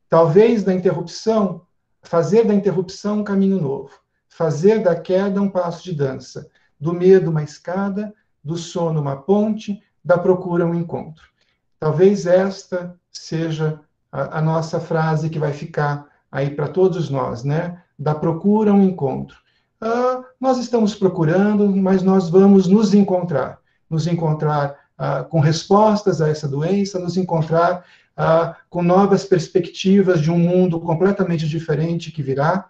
Talvez fazer da interrupção um caminho novo, fazer da queda um passo de dança, do medo uma escada, do sono uma ponte, da procura um encontro. Talvez esta seja a nossa frase que vai ficar aí para todos nós, né? Da procura um encontro. Nós estamos procurando, mas nós vamos nos encontrar com respostas a essa doença, nos encontrar com novas perspectivas de um mundo completamente diferente que virá,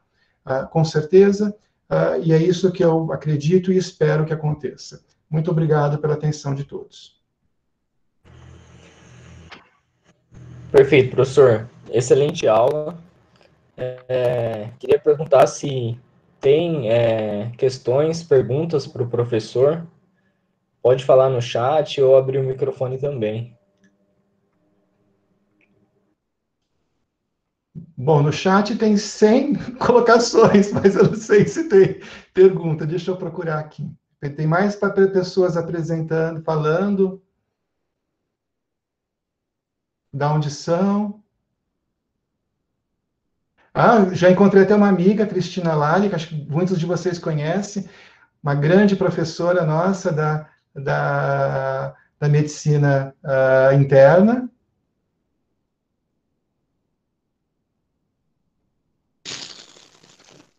com certeza, e é isso que eu acredito e espero que aconteça. Muito obrigado pela atenção de todos. Perfeito, professor. Excelente aula. Queria perguntar se tem questões, perguntas para o professor. Pode falar no chat ou abrir o microfone também. Bom, no chat tem 100 colocações, mas eu não sei se tem pergunta. Deixa eu procurar aqui. Tem mais pessoas apresentando, falando. Da onde são? Já encontrei até uma amiga, Cristina Lali, que acho que muitos de vocês conhecem, uma grande professora nossa da medicina interna.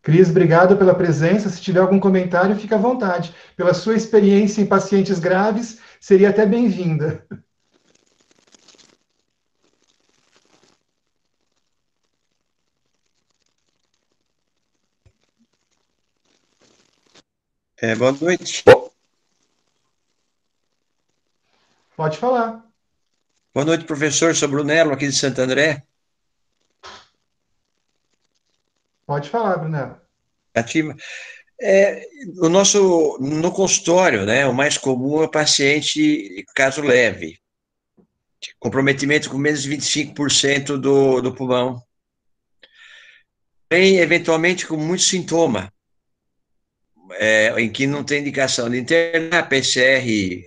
Cris, obrigado pela presença. Se tiver algum comentário, fique à vontade. Pela sua experiência em pacientes graves, seria até bem-vinda. Boa noite. Pode falar. Boa noite, professor. Sou Brunello, aqui de Santo André. Pode falar, Brunello. Ativa. No consultório, né, o mais comum é o paciente caso leve, comprometimento com menos de 25% do pulmão. Tem, eventualmente, com muito sintoma, em que não tem indicação de internar, PCR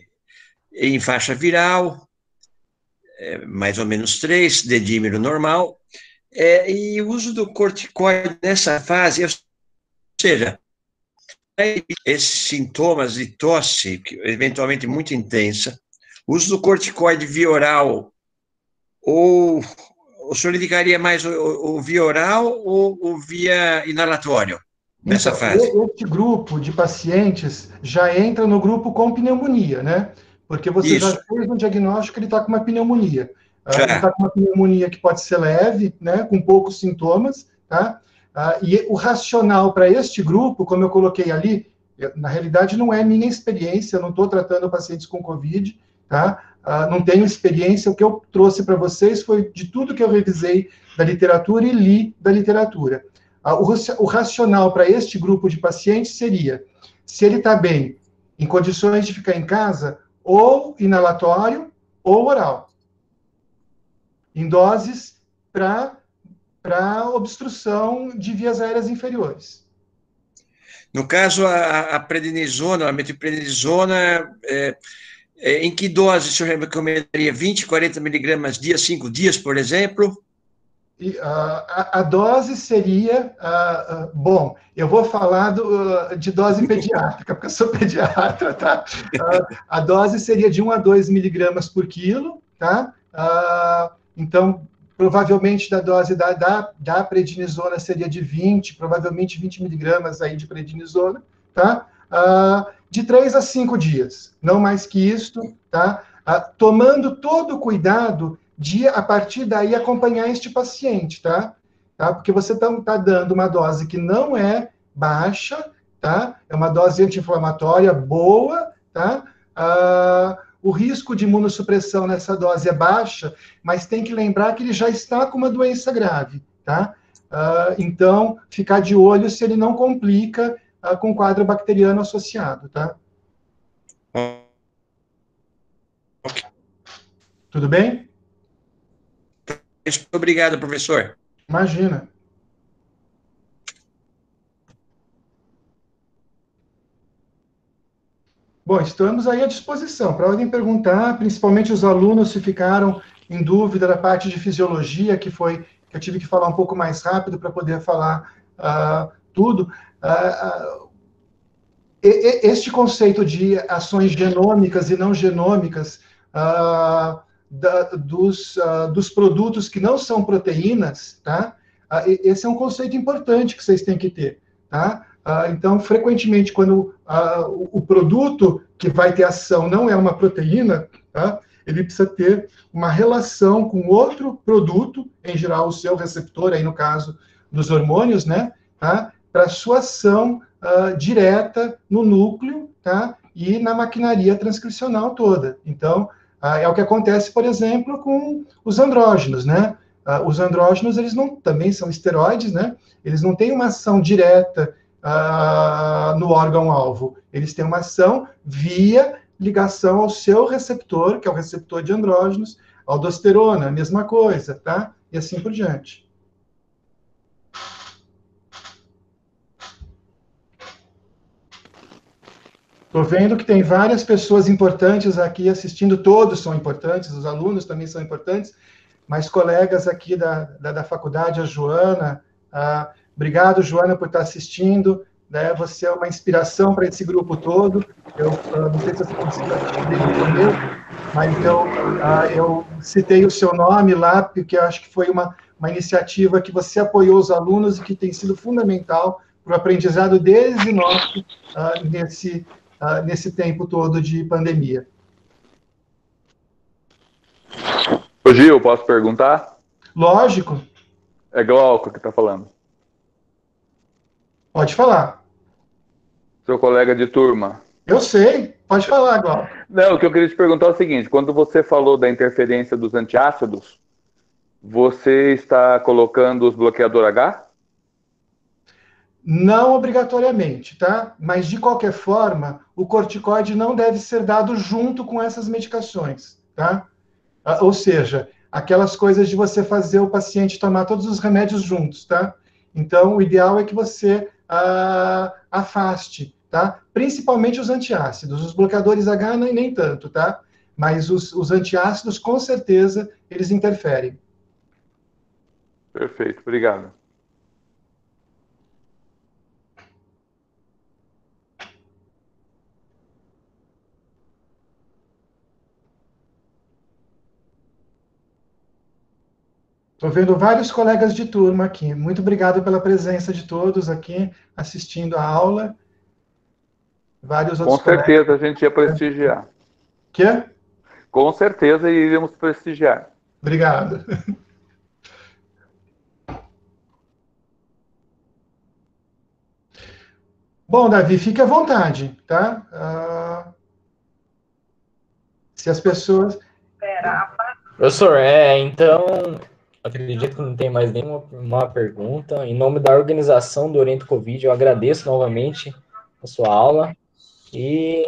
em faixa viral, mais ou menos 3, dedímero normal, e o uso do corticoide nessa fase, ou seja, esses sintomas de tosse, eventualmente muito intensa, o uso do corticoide via oral Ou o senhor indicaria mais o via oral ou o via inalatório nessa Então, fase? este grupo de pacientes já entra no grupo com pneumonia, né? Porque você já Isso, fez um diagnóstico que ele está com uma pneumonia. Ele está já. com uma pneumonia que pode ser leve, né? Com poucos sintomas, tá? E o racional para este grupo, como eu coloquei ali, na realidade não é minha experiência, eu não estou tratando pacientes com Covid, tá? Não tenho experiência, o que eu trouxe para vocês foi de tudo que eu revisei da literatura e li da literatura. O racional para este grupo de pacientes seria, se ele está bem, em condições de ficar em casa, ou inalatório ou oral, em doses para obstrução de vias aéreas inferiores. No caso, a prednisona, a metilprednisona, em que dose o senhor recomendaria? 20, 40 miligramas dia, 5 dias, por exemplo? A dose seria, bom, eu vou falar de dose pediátrica, porque eu sou pediatra, tá? A dose seria de 1 a 2 miligramas por quilo, tá? Então, provavelmente da dose da prednisona seria de 20, provavelmente 20 miligramas aí de prednisona, tá? De 3 a 5 dias, não mais que isto, tá? Tomando todo o cuidado de, a partir daí, acompanhar este paciente, tá? Porque você está dando uma dose que não é baixa, tá? É uma dose anti-inflamatória boa, tá? O risco de imunossupressão nessa dose é baixa, mas tem que lembrar que ele já está com uma doença grave, tá? Então, ficar de olho se ele não complica com quadro bacteriano associado, tá? Tudo bem? Obrigado, professor. Imagina. Bom, estamos aí à disposição. Para alguém perguntar, principalmente os alunos se ficaram em dúvida da parte de fisiologia, que eu tive que falar um pouco mais rápido para poder falar tudo. Este conceito de ações genômicas e não genômicas dos produtos que não são proteínas, tá? Esse é um conceito importante que vocês têm que ter, tá? Então, frequentemente, quando o produto que vai ter ação não é uma proteína, tá? Ele precisa ter uma relação com outro produto, em geral o seu receptor, aí no caso dos hormônios, né? Tá? Para sua ação direta no núcleo, tá? E na maquinaria transcricional toda. Então, é o que acontece, por exemplo, com os andrógenos, né? Os andrógenos, eles não, também são esteroides, né? Eles não têm uma ação direta no órgão-alvo. Eles têm uma ação via ligação ao seu receptor, que é o receptor de andrógenos, aldosterona, a mesma coisa, tá? E assim por diante. Estou vendo que tem várias pessoas importantes aqui assistindo, todos são importantes, os alunos também são importantes, mas colegas aqui da faculdade, a Joana, obrigado, Joana, por estar assistindo, né? Você é uma inspiração para esse grupo todo. Eu não sei se você conseguiu assistir desde o começo, mas eu citei o seu nome lá, porque eu acho que foi uma iniciativa que você apoiou os alunos e que tem sido fundamental para o aprendizado desde nosso nesse tempo todo de pandemia. Ô Gil, posso perguntar? Lógico, É Glauco que está falando. pode falar. Seu colega de turma. Eu sei, pode falar, Glauco. Não, o que eu queria te perguntar é o seguinte: quando você falou da interferência dos antiácidos, você está colocando os bloqueador H? Não obrigatoriamente, tá? Mas, de qualquer forma, o corticoide não deve ser dado junto com essas medicações, tá? Ou seja, aquelas coisas de você fazer o paciente tomar todos os remédios juntos, tá? Então, o ideal é que você afaste, tá? Principalmente os antiácidos. Os bloqueadores H nem tanto, tá? Mas os antiácidos, com certeza, eles interferem. Perfeito, obrigado. Estou vendo vários colegas de turma aqui. Muito obrigado pela presença de todos aqui assistindo a aula. Vários outros Com certeza a gente ia prestigiar. Quê? Com certeza iríamos prestigiar. Obrigado. Bom, Davi, fique à vontade, tá? Se as pessoas... Professor, então, acredito que não tem mais nenhuma pergunta. Em nome da organização do Oriente Covid, eu agradeço novamente a sua aula e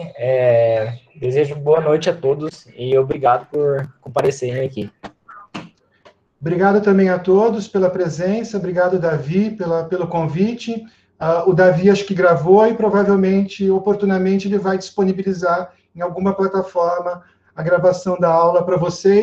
desejo boa noite a todos e obrigado por comparecerem aqui. Obrigado também a todos pela presença, obrigado, Davi, pelo convite. O Davi acho que gravou e provavelmente, oportunamente, ele vai disponibilizar em alguma plataforma a gravação da aula para vocês.